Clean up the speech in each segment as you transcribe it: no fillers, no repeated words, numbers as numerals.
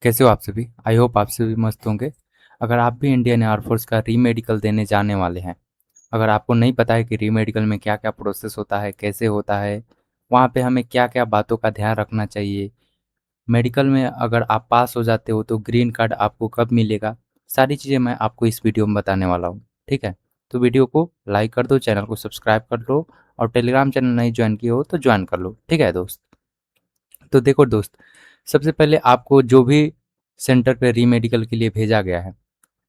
कैसे हो आप सभी? आई होप आप सभी मस्त होंगे। अगर आप भी इंडियन एयरफोर्स का री मेडिकल देने जाने वाले हैं, अगर आपको नहीं पता है कि री मेडिकल में क्या क्या प्रोसेस होता है, कैसे होता है, वहाँ पे हमें क्या क्या बातों का ध्यान रखना चाहिए, मेडिकल में अगर आप पास हो जाते हो तो ग्रीन कार्ड आपको कब मिलेगा, सारी चीज़ें मैं आपको इस वीडियो में बताने वाला हूँ। ठीक है, तो वीडियो को लाइक कर दो, चैनल को सब्सक्राइब कर लो और टेलीग्राम चैनल नहीं ज्वाइन किए हो तो ज्वाइन कर लो। ठीक है दोस्त। तो देखो दोस्त, सबसे पहले आपको जो भी सेंटर पे री मेडिकल के लिए भेजा गया है,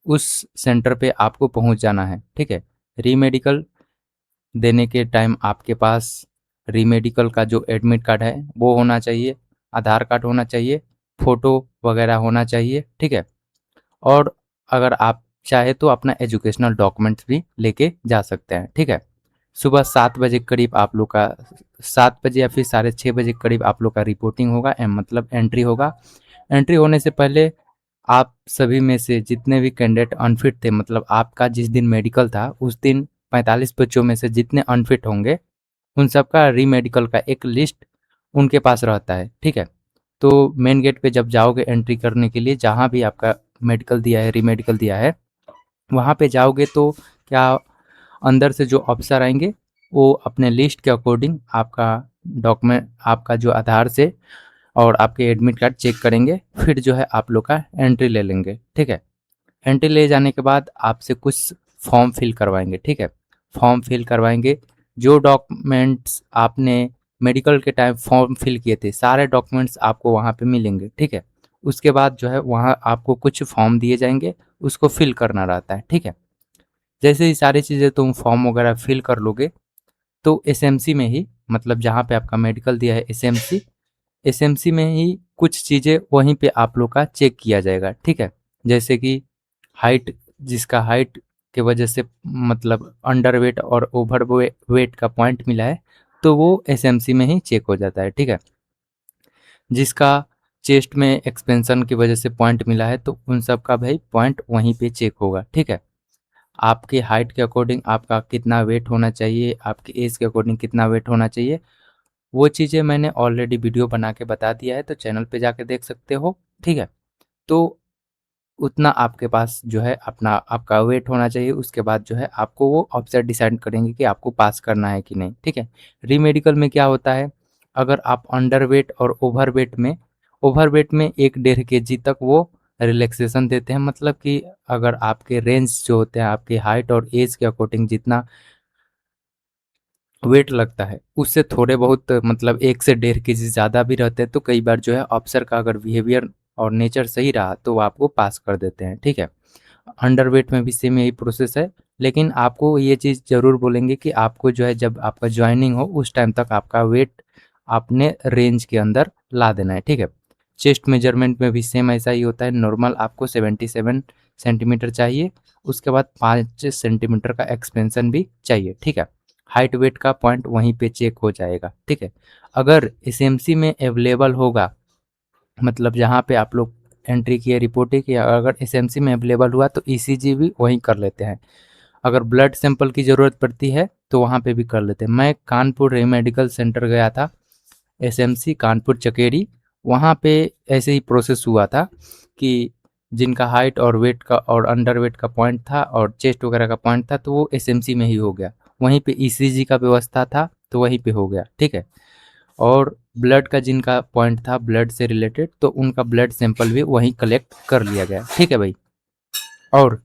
उस सेंटर पे आपको पहुंच जाना है। ठीक है, री मेडिकल देने के टाइम आपके पास री मेडिकल का जो एडमिट कार्ड है वो होना चाहिए, आधार कार्ड होना चाहिए, फ़ोटो वगैरह होना चाहिए। ठीक है, और अगर आप चाहे तो अपना एजुकेशनल डॉक्यूमेंट्स भी लेके जा सकते हैं। ठीक है, सुबह 7 बजे के करीब आप लोग का 7 बजे या फिर साढ़े 6 बजे के करीब आप लोग का रिपोर्टिंग होगा, मतलब एंट्री होगा। एंट्री होने से पहले आप सभी में से जितने भी कैंडिडेट अनफिट थे, मतलब आपका जिस दिन मेडिकल था उस दिन 45 बच्चों में से जितने अनफिट होंगे उन सबका री मेडिकल का एक लिस्ट उनके पास रहता है। ठीक है, तो मेन गेट पे जब जाओगे एंट्री करने के लिए, जहाँ भी आपका मेडिकल दिया है, री मेडिकल दिया है, वहाँ पे जाओगे तो क्या अंदर से जो ऑफिसर आएंगे वो अपने लिस्ट के अकॉर्डिंग आपका डॉक्यूमेंट, आपका जो आधार से और आपके एडमिट कार्ड चेक करेंगे, फिर जो है आप लोग का एंट्री ले लेंगे। ठीक है, एंट्री ले जाने के बाद आपसे कुछ फॉर्म फिल करवाएंगे। ठीक है, फॉर्म फिल करवाएंगे, जो डॉक्यूमेंट्स आपने मेडिकल के टाइम फॉर्म फिल किए थे सारे डॉक्यूमेंट्स आपको वहाँ पे मिलेंगे। ठीक है, उसके बाद जो है वहाँ आपको कुछ फॉर्म दिए जाएंगे, उसको फिल करना रहता है। ठीक है, जैसे ही सारी चीज़ें तुम फॉर्म वगैरह फिल कर लोगे तो एसएमसी में ही, मतलब जहाँ पे आपका मेडिकल दिया है एसएमसी, एसएमसी में ही कुछ चीज़ें वहीं पे आप लोग का चेक किया जाएगा। ठीक है, जैसे कि हाइट, जिसका हाइट के वजह से मतलब अंडर वेट और ओवर वेट का पॉइंट मिला है तो वो एसएमसी में ही चेक हो जाता है। ठीक है, जिसका चेस्ट में एक्सपेंशन की वजह से पॉइंट मिला है तो उन सब का भाई पॉइंट वहीं पे चेक होगा। ठीक है, आपके हाइट के अकॉर्डिंग आपका कितना वेट होना चाहिए, आपकी एज के अकॉर्डिंग कितना वेट होना चाहिए, वो चीज़ें मैंने ऑलरेडी वीडियो बना के बता दिया है, तो चैनल पे जाके देख सकते हो। ठीक है, तो उतना आपके पास जो है अपना आपका वेट होना चाहिए। उसके बाद जो है आपको वो ऑफिसर डिसाइड करेंगे कि आपको पास करना है कि नहीं। ठीक है, री मेडिकल में क्या होता है, अगर आप अंडर वेट और ओवर वेट में 1 डेढ़ केजी तक वो रिलैक्सेशन देते हैं, मतलब कि अगर आपके रेंज जो होते हैं आपके हाइट और एज के अकॉर्डिंग जितना वेट लगता है उससे थोड़े बहुत, मतलब 1 से 1.5 केजी ज़्यादा भी रहते हैं तो कई बार जो है अफसर का अगर बिहेवियर और नेचर सही रहा तो वो आपको पास कर देते हैं। ठीक है, अंडर वेट में भी सेम यही प्रोसेस है, लेकिन आपको ये चीज़ ज़रूर बोलेंगे कि आपको जो है जब आपका ज्वाइनिंग हो उस टाइम तक आपका वेट अपने रेंज के अंदर ला देना है। ठीक है, चेस्ट मेजरमेंट में भी सेम ऐसा ही होता है, नॉर्मल आपको 77 सेंटीमीटर चाहिए, उसके बाद 5 सेंटीमीटर का एक्सपेंशन भी चाहिए। ठीक है, हाइट वेट का पॉइंट वहीं पे चेक हो जाएगा। ठीक है, अगर एसएमसी में अवेलेबल होगा, मतलब जहाँ पे आप लोग एंट्री किए रिपोर्टिंग किया, अगर एसएमसी में अवेलेबल हुआ तो ईसीजी भी वहीं कर लेते हैं। अगर ब्लड सैंपल की ज़रूरत पड़ती है तो वहाँ पे भी कर लेते हैं। मैं कानपुर रे मेडिकल सेंटर गया था, एसएमसी कानपुर चकेरी, वहाँ पे ऐसे ही प्रोसेस हुआ था कि जिनका हाइट और वेट का और अंडर वेट का पॉइंट था और चेस्ट वगैरह का पॉइंट था तो वो एसएमसी में ही हो गया, वहीं पे ईसीजी का व्यवस्था था तो वहीं पे हो गया। ठीक है, और ब्लड का जिनका पॉइंट था ब्लड से रिलेटेड तो उनका ब्लड सैंपल भी वहीं कलेक्ट कर लिया गया। ठीक है भाई, और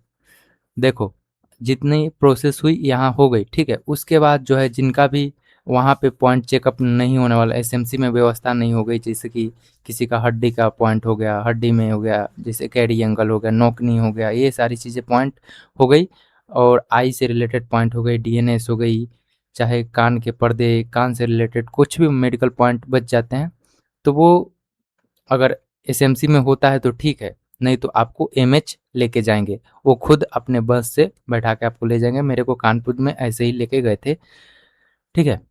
देखो जितनी प्रोसेस हुई यहाँ हो गई। ठीक है, उसके बाद जो है जिनका भी वहाँ पे पॉइंट चेकअप नहीं होने वाला, एसएमसी में व्यवस्था नहीं हो गई, जैसे कि किसी का हड्डी का पॉइंट हो गया, हड्डी में हो गया, जैसे कैरी एंगल हो गया, नोकनी हो गया, ये सारी चीज़ें पॉइंट हो गई, और आई से रिलेटेड पॉइंट हो गई, डीएनएस हो गई, चाहे कान के पर्दे, कान से रिलेटेड कुछ भी मेडिकल पॉइंट बच जाते हैं, तो वो अगर एसएमसी में होता है तो ठीक है, नहीं तो आपको एमएच लेके जाएंगे, वो खुद अपने बस से बैठा के आपको ले जाएंगे। मेरे को कानपुर में ऐसे ही लेके गए थे। ठीक है,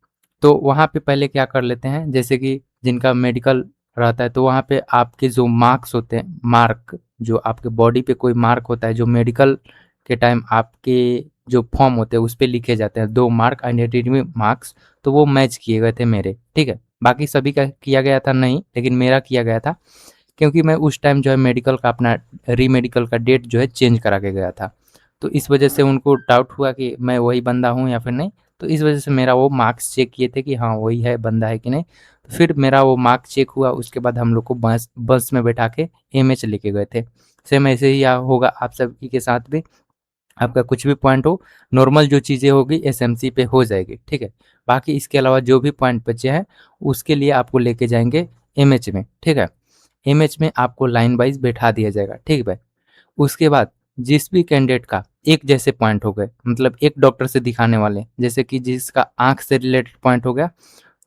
तो वहाँ पे पहले क्या कर लेते हैं, जैसे कि जिनका मेडिकल रहता है तो वहाँ पे आपके जो मार्क्स होते हैं, मार्क जो आपके बॉडी पे कोई मार्क होता है जो मेडिकल के टाइम आपके जो फॉर्म होते हैं उस पे लिखे जाते हैं, 2 मार्क आइडेंटिटी मार्क्स, तो वो मैच किए गए थे मेरे। ठीक है, बाकी सभी का किया गया था नहीं, लेकिन मेरा किया गया था क्योंकि मैं उस टाइम जो है मेडिकल का अपना रीमेडिकल का डेट जो है चेंज करा के गया था। तो इस वजह से उनको डाउट हुआ कि मैं वही बंदा हूँ या फिर नहीं। तो इस वजह से मेरा वो मार्क्स चेक किए थे कि हाँ वही है बंदा है कि नहीं। तो फिर मेरा वो मार्क्स चेक हुआ, उसके बाद हम लोग को बस बस में बैठा के एमएच लेके गए थे। सेम ऐसे ही होगा आप सभी के साथ भी। आपका कुछ भी पॉइंट हो, नॉर्मल जो चीज़ें होगी एसएमसी पे हो जाएगी, ठीक है। बाकी इसके अलावा जो भी पॉइंट बचे हैं उसके लिए आपको लेके जाएंगे एमएच में, ठीक है। एमएच में आपको लाइन वाइज बैठा दिया जाएगा, ठीक है भाई। उसके बाद जिस भी कैंडिडेट का एक जैसे पॉइंट हो गए, मतलब एक डॉक्टर से दिखाने वाले, जैसे कि जिसका आंख से रिलेटेड पॉइंट हो गया,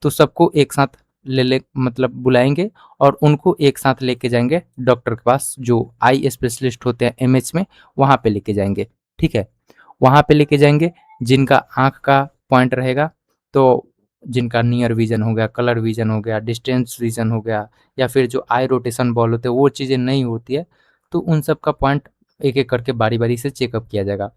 तो सबको एक साथ ले मतलब बुलाएंगे और उनको एक साथ लेके जाएंगे डॉक्टर के पास, जो आई स्पेशलिस्ट होते हैं एमएच में, वहाँ पे लेके जाएंगे, ठीक है। वहाँ पे लेके जाएंगे जिनका आंख का पॉइंट रहेगा, तो जिनका नियर विजन हो गया, कलर विजन हो गया, डिस्टेंस विजन हो गया, या फिर जो आई रोटेशन बॉल होते हैं वो चीज़ें नहीं होती है, तो उन सब का पॉइंट एक एक करके बारी बारी से चेकअप किया जाएगा।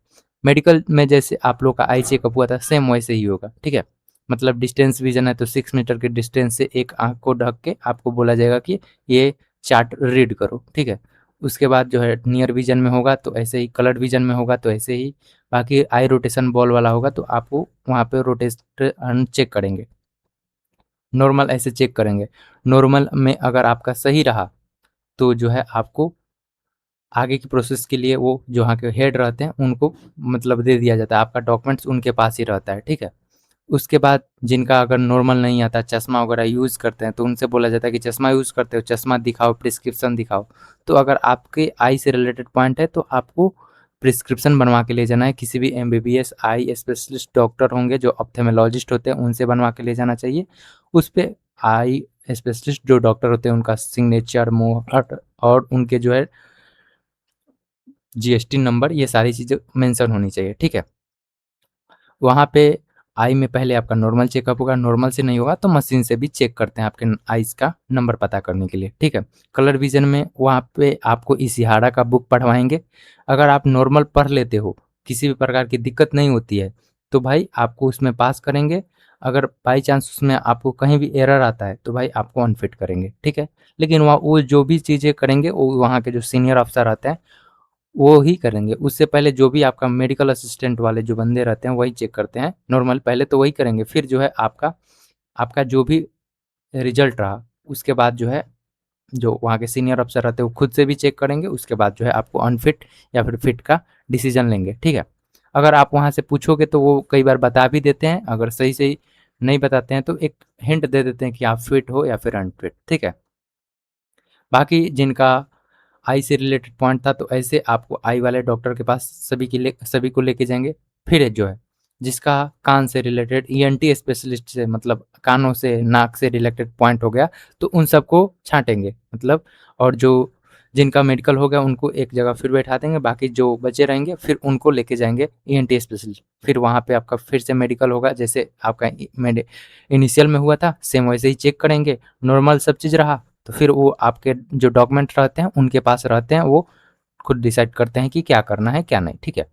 मेडिकल में जैसे आप लोग का आई चेकअप हुआ था सेम वैसे ही होगा, ठीक है। मतलब डिस्टेंस विजन है तो 6 मीटर के डिस्टेंस से एक आंख को ढक के आपको बोला जाएगा कि ये चार्ट रीड करो, ठीक है। उसके बाद जो है नियर विजन में होगा तो ऐसे ही, कलर विजन में होगा तो ऐसे ही, बाकी आई रोटेशन बॉल वाला होगा तो आपको वहाँ पे रोटेशन चेक करेंगे, नॉर्मल ऐसे चेक करेंगे। नॉर्मल में अगर आपका सही रहा तो जो है आपको आगे की प्रोसेस के लिए वो जो वहाँ के हेड रहते हैं उनको मतलब दे दिया जाता है, आपका डॉक्यूमेंट्स उनके पास ही रहता है, ठीक है। उसके बाद जिनका अगर नॉर्मल नहीं आता, चश्मा वगैरह यूज़ करते हैं, तो उनसे बोला जाता है कि चश्मा यूज़ करते हो, चश्मा दिखाओ, प्रिस्क्रिप्शन दिखाओ। तो अगर आपके आई से रिलेटेड पॉइंट है तो आपको प्रिस्क्रिप्शन बनवा के ले जाना है, किसी भी एमबीबीएस आई स्पेशलिस्ट डॉक्टर होंगे जो ऑप्थेमोलॉजिस्ट होते हैं उनसे बनवा के ले जाना चाहिए। उस पे आई स्पेशलिस्ट जो डॉक्टर होते हैं उनका सिग्नेचर, मुहर और उनके जो है जीएसटी नंबर, ये सारी चीज़ें मेंशन होनी चाहिए, ठीक है। वहाँ पे आई में पहले आपका नॉर्मल चेकअप होगा, नॉर्मल से नहीं होगा तो मशीन से भी चेक करते हैं आपके आइज़ का नंबर पता करने के लिए, ठीक है। कलर विज़न में वहाँ पे आपको इशिहारा का बुक पढ़वाएँगे। अगर आप नॉर्मल पढ़ लेते हो, किसी भी प्रकार की दिक्कत नहीं होती है, तो भाई आपको उसमें पास करेंगे। अगर बाई चांस उसमें आपको कहीं भी एरर आता है, तो भाई आपको अनफिट करेंगे, ठीक है। लेकिन वहाँ वो जो भी चीज़ें करेंगे, वो वहाँ के जो सीनियर अफ़सर रहते हैं वो ही करेंगे। उससे पहले जो भी आपका मेडिकल असिस्टेंट वाले जो बंदे रहते हैं वही चेक करते हैं, नॉर्मल पहले तो वही करेंगे, फिर जो है आपका आपका जो भी रिजल्ट रहा उसके बाद जो है जो वहाँ के सीनियर अफ़सर रहते हैं वो खुद से भी चेक करेंगे, उसके बाद जो है आपको अनफिट या फिर फिट का डिसीजन लेंगे, ठीक है। अगर आप वहाँ से पूछोगे तो वो कई बार बता भी देते हैं, अगर सही-सही नहीं बताते हैं तो एक हिंट दे देते हैं कि आप फिट हो या फिर अनफिट, ठीक है। बाकी जिनका आई से रिलेटेड पॉइंट था तो ऐसे आपको आई वाले डॉक्टर के पास सभी को लेके जाएँगे। फिर जो है जिसका कान से रिलेटेड ईएनटी स्पेशलिस्ट से, मतलब कानों से, नाक से रिलेटेड पॉइंट हो गया, तो उन सबको छाँटेंगे, मतलब। और जो जिनका मेडिकल हो गया उनको एक जगह फिर बैठा देंगे, बाकी जो बचे रहेंगे फिर उनको लेके जाएँगे ईएनटी स्पेशलिस्ट। फिर वहाँ पे आपका फिर से मेडिकल होगा, जैसे आपका इनिशियल में हुआ था सेम वैसे ही चेक करेंगे। नॉर्मल सब चीज़ रहा तो फिर वो आपके जो डॉक्यूमेंट रहते हैं उनके पास रहते हैं, वो खुद डिसाइड करते हैं कि क्या करना है क्या नहीं, ठीक है।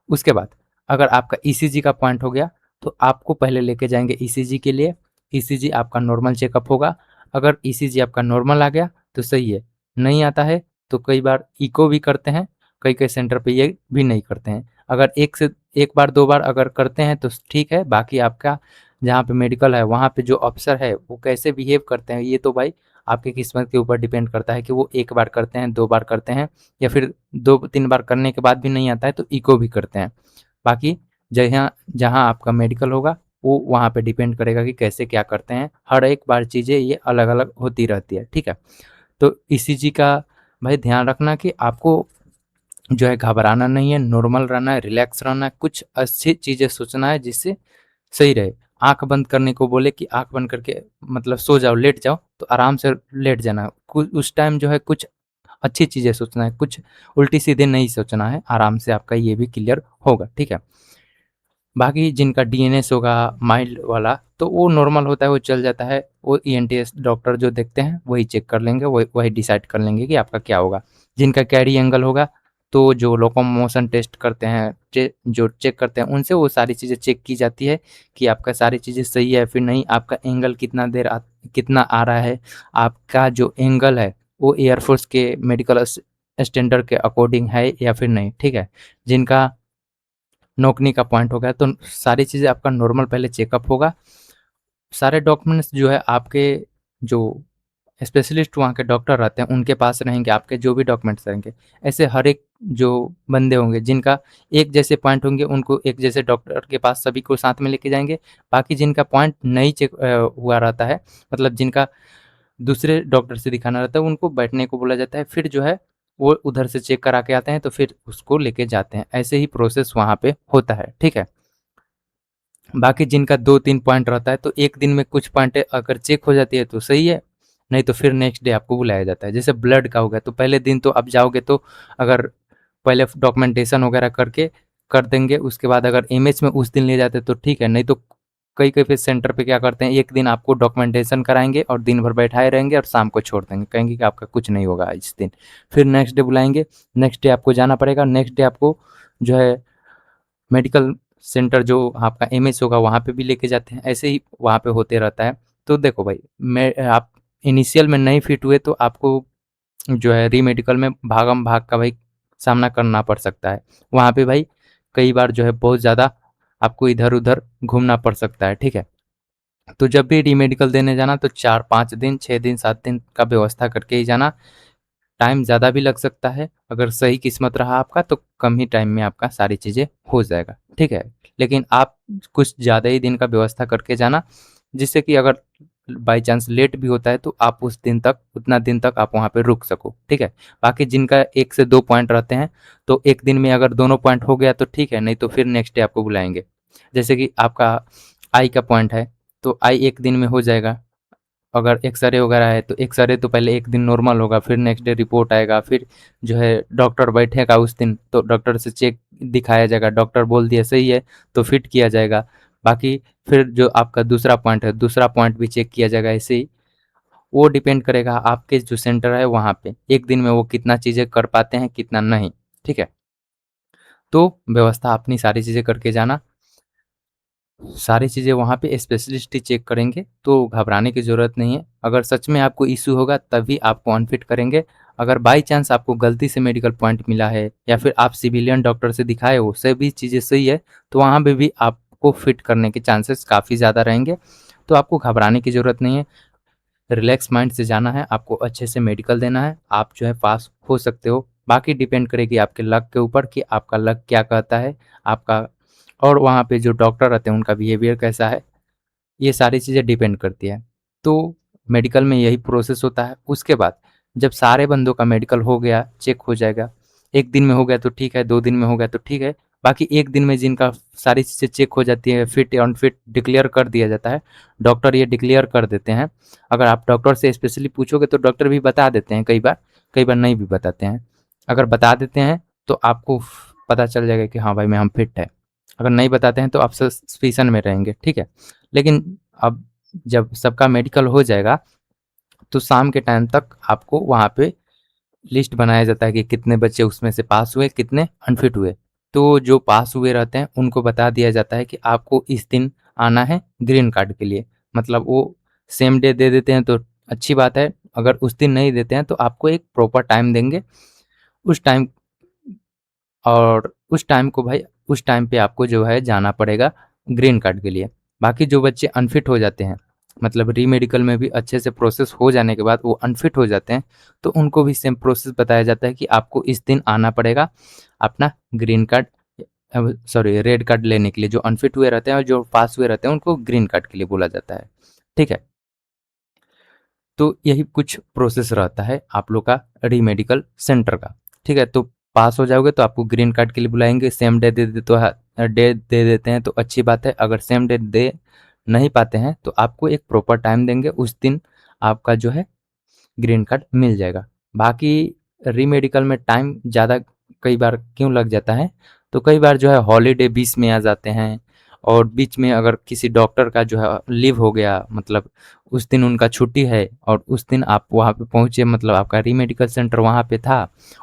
उसके बाद अगर आपका ईसीजी का पॉइंट हो गया तो आपको पहले लेके जाएंगे ईसीजी के लिए। ईसीजी आपका नॉर्मल चेकअप होगा। अगर ईसीजी आपका नॉर्मल आ गया तो सही है, नहीं आता है तो कई बार इको भी करते हैं, कई कई सेंटर पे ये भी नहीं करते हैं। अगर एक बार दो बार अगर करते हैं तो ठीक है, बाकी आपका जहाँ पे मेडिकल है वहाँ पे जो अफसर है वो कैसे बिहेव करते हैं ये तो भाई आपकी किस्मत के ऊपर डिपेंड करता है कि वो एक बार करते हैं, दो बार करते हैं, या फिर दो तीन बार करने के बाद भी नहीं आता है तो इको भी करते हैं। बाकी जहाँ जहाँ आपका मेडिकल होगा वो वहाँ पे डिपेंड करेगा कि कैसे क्या करते हैं, हर एक बार चीज़ें ये अलग अलग होती रहती है, ठीक है। तो ईसीजी का भाई ध्यान रखना कि आपको जो है घबराना नहीं है, नॉर्मल रहना है, रिलैक्स रहना है, कुछ अच्छी चीज़ें सोचना है जिससे सही रहे। आँख बंद करने को बोले कि आँख बंद करके मतलब सो जाओ, लेट जाओ, तो आराम से लेट जाना है। उस टाइम जो है कुछ अच्छी चीज़ें सोचना है, कुछ उल्टी-सीधे नहीं सोचना है, आराम से आपका ये भी क्लियर होगा, ठीक है। बाकी जिनका डीएनएस होगा माइल्ड वाला तो वो नॉर्मल होता है, वो चल जाता है, वो ईएनटीएस डॉक्टर जो देखते हैं वही चेक कर लेंगे, वही डिसाइड कर लेंगे कि आपका क्या होगा। जिनका कैरी एंगल होगा तो जो लोकोमोशन टेस्ट करते हैं, जो चेक करते हैं उनसे वो सारी चीज़ें चेक की जाती है कि आपका सारी चीज़ें सही है फिर नहीं, आपका एंगल कितना आ रहा है, आपका जो एंगल है वो एयरफोर्स के मेडिकल स्टैंडर्ड के अकॉर्डिंग है या फिर नहीं, ठीक है। जिनका नौकरी का पॉइंट हो गया तो सारी चीज़ें आपका नॉर्मल पहले चेकअप होगा। सारे डॉक्यूमेंट्स जो है आपके जो स्पेशलिस्ट वहाँ के डॉक्टर रहते हैं उनके पास रहेंगे, आपके जो भी डॉक्यूमेंट्स रहेंगे। ऐसे हर एक जो बंदे होंगे जिनका एक जैसे पॉइंट होंगे उनको एक जैसे डॉक्टर के पास सभी को साथ में लेके जाएँगे। बाकी जिनका पॉइंट नहीं चेक हुआ रहता है, मतलब जिनका दूसरे डॉक्टर से दिखाना रहता है, उनको बैठने को बोला जाता है। फिर जो है वो उधर से चेक करा के आते हैं तो फिर उसको लेके जाते हैं। ऐसे ही प्रोसेस वहाँ पे होता है, ठीक है। बाकी जिनका 2-3 पॉइंट रहता है तो एक दिन में कुछ पॉइंटें अगर चेक हो जाती है तो सही है, नहीं तो फिर नेक्स्ट डे आपको बुलाया जाता है। जैसे ब्लड का हो गया तो पहले दिन तो आप जाओगे तो अगर पहले डॉक्यूमेंटेशन वगैरह करके कर देंगे, उसके बाद अगर एमएच में उस दिन ले जाते तो ठीक है, नहीं तो कई-कई पे सेंटर पे क्या करते हैं, एक दिन आपको डॉक्यूमेंटेशन कराएँगे और दिन भर बैठाए रहेंगे और शाम को छोड़ देंगे। कहेंगे कि आपका कुछ नहीं होगा इस दिन। फिर नेक्स्ट डे बुलाएँगे, नेक्स्ट डे आपको जाना पड़ेगा, नेक्स्ट डे आपको जो है मेडिकल सेंटर जो आपका एमएच होगा वहाँ पे भी लेके जाते हैं, ऐसे ही वहाँ पे होते रहता है। तो देखो भाई, मैं आप इनिशियल में नहीं फिट हुए तो आपको जो है री-मेडिकल में भागम-भाग का भाई सामना करना पड़ सकता है। वहाँ पे भाई कई बार जो है बहुत ज़्यादा आपको इधर-उधर घूमना पड़ सकता है, ठीक है? तो जब भी री-मेडिकल देने जाना तो 4-5 दिन, 6 दिन, 7 दिन का व्यवस्था करके ही जाना। टाइम ज़्यादा भी लग सकता है, अगर सही किस्मत रहा आपका तो कम ही टाइम में आपका सारी चीज़ें हो जाएगा, ठीक है। लेकिन आप कुछ ज़्यादा ही दिन का व्यवस्था करके जाना, जिससे कि अगर बाई चांस लेट भी होता है तो आप उस दिन तक उतना दिन तक आप वहाँ पे रुक सको, ठीक है। बाकी जिनका 1 से 2 पॉइंट रहते हैं, तो 1 दिन में अगर दोनों पॉइंट हो गया तो ठीक है, नहीं तो फिर नेक्स्ट डे आपको बुलाएँगे। जैसे कि आपका आई का पॉइंट है, तो आई 1 दिन में हो जाएगा। अगर एक्स-रे वगैरह है तो एक्स-रे तो पहले एक दिन नॉर्मल होगा, फिर नेक्स्ट डे रिपोर्ट आएगा, फिर जो है डॉक्टर बैठेगा उस दिन तो डॉक्टर से चेक दिखाया जाएगा, डॉक्टर बोल दिया सही है तो फिट किया जाएगा। बाकी फिर जो आपका दूसरा पॉइंट है, दूसरा पॉइंट भी चेक किया जाएगा ऐसे ही। वो डिपेंड करेगा आपके जो सेंटर है वहाँ पे, एक दिन में वो कितना चीज़ें कर पाते हैं, कितना नहीं, ठीक है? तो व्यवस्था अपनी सारी चीज़ें करके जाना। सारी चीज़ें वहाँ पे स्पेशलिस्ट ही चेक करेंगे, तो घबराने की ज़रूरत नहीं है। अगर सच में आपको इश्यू होगा तभी आपको अनफिट करेंगे। अगर बाई चांस आपको गलती से मेडिकल पॉइंट मिला है या फिर आप सिविलियन डॉक्टर से दिखाए हो, सभी चीज़ें सही है, तो वहाँ पे भी आपको फिट करने के चांसेस काफ़ी ज़्यादा रहेंगे। तो आपको घबराने की ज़रूरत नहीं है, रिलैक्स माइंड से जाना है, आपको अच्छे से मेडिकल देना है, आप जो है पास हो सकते हो। बाकी डिपेंड करेगी आपके लक के ऊपर कि आपका लक क्या कहता है, आपका और वहाँ पे जो डॉक्टर रहते हैं उनका बिहेवियर कैसा है, ये सारी चीज़ें डिपेंड करती है। तो मेडिकल में यही प्रोसेस होता है। उसके बाद जब सारे बंदों का मेडिकल हो गया, चेक हो जाएगा, 1 दिन में हो गया तो ठीक है, 2 दिन में हो गया तो ठीक है। बाकी 1 दिन में जिनका सारी चीज़ें चेक हो जाती है, फिट या अनफिट डिक्लेयर कर दिया जाता है। डॉक्टर ये डिक्लेयर कर देते हैं। अगर आप डॉक्टर से स्पेशली पूछोगे तो डॉक्टर भी बता देते हैं कई बार नहीं भी बताते हैं। अगर बता देते हैं तो आपको पता चल जाएगा कि हाँ भाई मैं हम फिट है। अगर नहीं बताते हैं तो आप सस्पिशन में रहेंगे, ठीक है। लेकिन अब जब सबका मेडिकल हो जाएगा तो शाम के टाइम तक आपको वहाँ पे लिस्ट बनाया जाता है कि कितने बच्चे उसमें से पास हुए, कितने अनफिट हुए। तो जो पास हुए रहते हैं उनको बता दिया जाता है कि आपको इस दिन आना है ग्रीन कार्ड के लिए। मतलब वो सेम डे दे देते हैं तो अच्छी बात है, अगर उस दिन नहीं देते हैं तो आपको एक प्रॉपर टाइम देंगे। उस टाइम और उस टाइम को भाई उस टाइम पे आपको जो है जाना पड़ेगा ग्रीन कार्ड के लिए। बाकी जो बच्चे अनफिट हो जाते हैं, मतलब री-मेडिकल में भी अच्छे से प्रोसेस हो जाने के बाद वो अनफिट हो जाते हैं, तो उनको भी सेम प्रोसेस बताया जाता है कि आपको इस दिन आना पड़ेगा अपना green card sorry red card लेने के लिए। जो अनफिट हुए रहते हैं और जो पास हुए रहते हैं उनको ग्रीन कार्ड के लिए बोला जाता है। ठीक है? तो यही कुछ प्रोसेस रहता है आप लोग का री-मेडिकल सेंटर का। ठीक है? तो पास हो जाओगे तो आपको ग्रीन कार्ड के लिए बुलाएँगे, सेम डे दे दे तो डे दे देते हैं तो अच्छी बात है। अगर सेम डे दे नहीं पाते हैं तो आपको एक प्रॉपर टाइम देंगे, उस दिन आपका जो है ग्रीन कार्ड मिल जाएगा। बाकी री-मेडिकल में टाइम ज़्यादा कई बार क्यों लग जाता है, तो कई बार जो है हॉलिडे बीच में आ जाते हैं और बीच में अगर किसी डॉक्टर का जो है लीव हो गया, मतलब उस दिन उनका छुट्टी है और उस दिन आप वहाँ पे पहुँचे, मतलब आपका री-मेडिकल सेंटर वहाँ पे था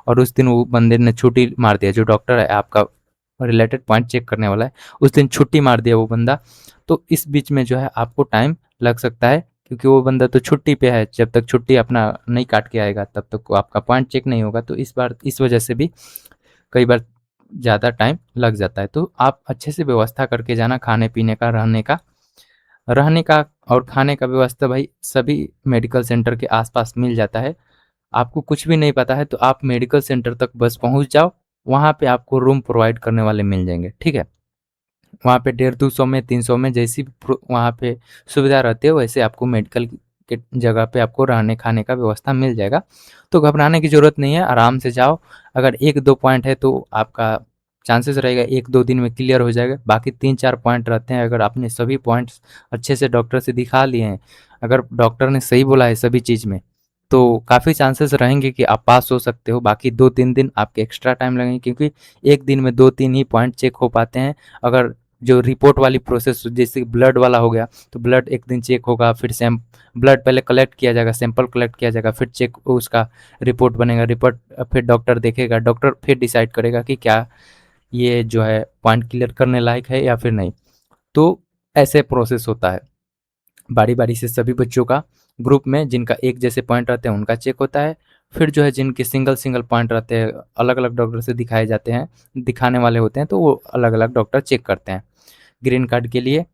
और उस दिन वो बंदे ने छुट्टी मार दिया, जो डॉक्टर है आपका रिलेटेड पॉइंट चेक करने वाला है, उस दिन छुट्टी मार दिया वो बंदा, तो इस बीच में जो है आपको टाइम लग सकता है क्योंकि वो बंदा तो छुट्टी पे है, जब तक छुट्टी अपना नहीं काट के आएगा तब तक आपका पॉइंट चेक नहीं होगा। तो इस बार इस वजह से भी कई बार ज़्यादा टाइम लग जाता है। तो आप अच्छे से व्यवस्था करके जाना, खाने-पीने का, रहने का और खाने का व्यवस्था भाई सभी मेडिकल सेंटर के आस-पास मिल जाता है। आपको कुछ भी नहीं पता है तो आप मेडिकल सेंटर तक बस पहुँच जाओ, वहाँ पे आपको रूम प्रोवाइड करने वाले मिल जाएँगे, ठीक है? वहाँ पे 150-200 में, 300 में जैसी वहाँ पे सुविधा रहती है, वैसे आपको मेडिकल के जगह पे आपको रहने खाने का व्यवस्था मिल जाएगा। तो घबराने की ज़रूरत नहीं है, आराम से जाओ। अगर 1-2 पॉइंट है तो आपका चांसेस रहेगा 1-2 दिन में क्लियर हो जाएगा। बाकी 3-4 पॉइंट रहते हैं, अगर आपने सभी पॉइंट्स अच्छे से डॉक्टर से दिखा लिए हैं, अगर डॉक्टर ने सही बोला है सभी चीज़ में, तो काफ़ी चांसेस रहेंगे कि आप पास हो सकते हो। बाकी 2-3 दिन आपके एक्स्ट्रा टाइम लगेंगे, क्योंकि एक दिन में 2-3 ही पॉइंट चेक हो पाते हैं। अगर जो रिपोर्ट वाली प्रोसेस जैसे ब्लड वाला हो गया, तो ब्लड एक दिन चेक होगा, फिर ब्लड पहले कलेक्ट किया जाएगा, सैंपल कलेक्ट किया जाएगा, फिर चेक उसका रिपोर्ट बनेगा, रिपोर्ट फिर डॉक्टर देखेगा, डॉक्टर फिर डिसाइड करेगा कि क्या ये जो है पॉइंट क्लियर करने लायक है या फिर नहीं। तो ऐसे प्रोसेस होता है। बारी बारी से सभी बच्चों का ग्रुप में जिनका एक जैसे पॉइंट रहते हैं उनका चेक होता है। फिर जो है जिनके सिंगल सिंगल पॉइंट रहते हैं, अलग अलग डॉक्टर से दिखाए जाते हैं, दिखाने वाले होते हैं, तो वो अलग अलग डॉक्टर चेक करते हैं। ग्रीन कार्ड के लिए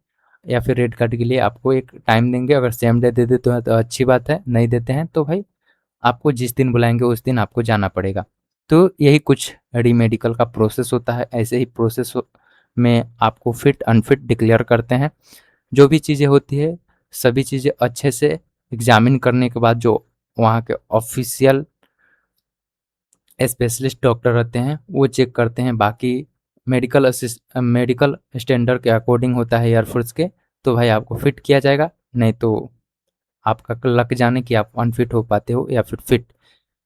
या फिर रेड कार्ड के लिए आपको एक टाइम देंगे। अगर सेम डे दे देते हैं तो अच्छी बात है, नहीं देते हैं तो भाई आपको जिस दिन बुलाएंगे उस दिन आपको जाना पड़ेगा। तो यही कुछ री मेडिकल का प्रोसेस होता है। ऐसे ही प्रोसेस में आपको फिट अनफिट डिक्लेयर करते हैं। जो भी चीज़ें होती है सभी चीज़ें अच्छे से एग्जामिन करने के बाद जो वहाँ के ऑफिशियल स्पेशलिस्ट डॉक्टर रहते हैं वो चेक करते हैं। बाकी मेडिकल स्टैंडर्ड के अकॉर्डिंग होता है एयरफोर्स के, तो भाई आपको फिट किया जाएगा, नहीं तो आपका लक जाने कि आप अनफिट हो पाते हो या फिर फिट,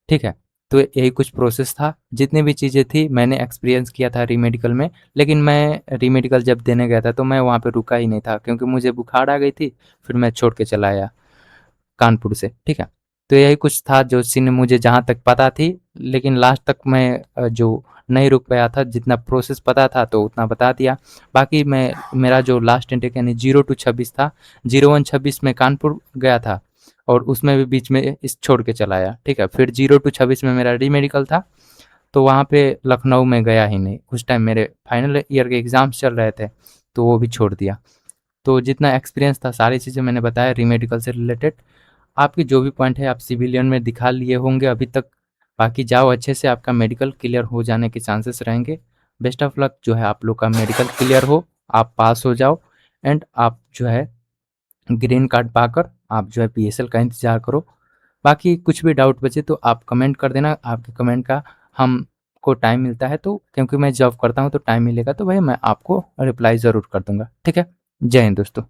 ठीक है? तो यही कुछ प्रोसेस था। जितनी भी चीज़ें थी मैंने एक्सपीरियंस किया था री-मेडिकल में, लेकिन मैं री-मेडिकल जब देने गया था तो मैं वहाँ पे रुका ही नहीं था, क्योंकि मुझे बुखार आ गई थी, फिर मैं छोड़ के चला आया कानपुर से, ठीक है? तो यही कुछ था जो सीन मुझे जहाँ तक पता थी, लेकिन लास्ट तक मैं जो नहीं रुक पाया था, जितना प्रोसेस पता था तो उतना बता दिया। बाकी मेरा जो लास्ट इनटेक यानी 0 टू 26 था, 01 26 में कानपुर गया था और उसमें भी बीच में इस छोड़ के चला आया, ठीक है? फिर 0 टू 26 में मेरा री-मेडिकल था, तो वहाँ पे लखनऊ में गया ही नहीं। उस टाइम मेरे फाइनल ईयर के एग्ज़ाम्स चल रहे थे, तो वो भी छोड़ दिया। तो जितना एक्सपीरियंस था सारी चीज़ें मैंने बताया री-मेडिकल से रिलेटेड। आपके जो भी पॉइंट है आप सिविलियन में दिखा लिए होंगे अभी तक। बाकी जाओ अच्छे से, आपका मेडिकल क्लियर हो जाने के चांसेस रहेंगे। बेस्ट ऑफ लक, जो है आप लोग का मेडिकल क्लियर हो, आप पास हो जाओ एंड आप जो है ग्रीन कार्ड पाकर आप जो है पीएसएल का इंतज़ार करो। बाकी कुछ भी डाउट बचे तो आप कमेंट कर देना, आपके कमेंट का हमको टाइम मिलता है तो, क्योंकि मैं जॉब करता हूँ तो टाइम मिलेगा तो भाई मैं आपको रिप्लाई ज़रूर कर दूँगा, ठीक है? जय हिंद दोस्तों।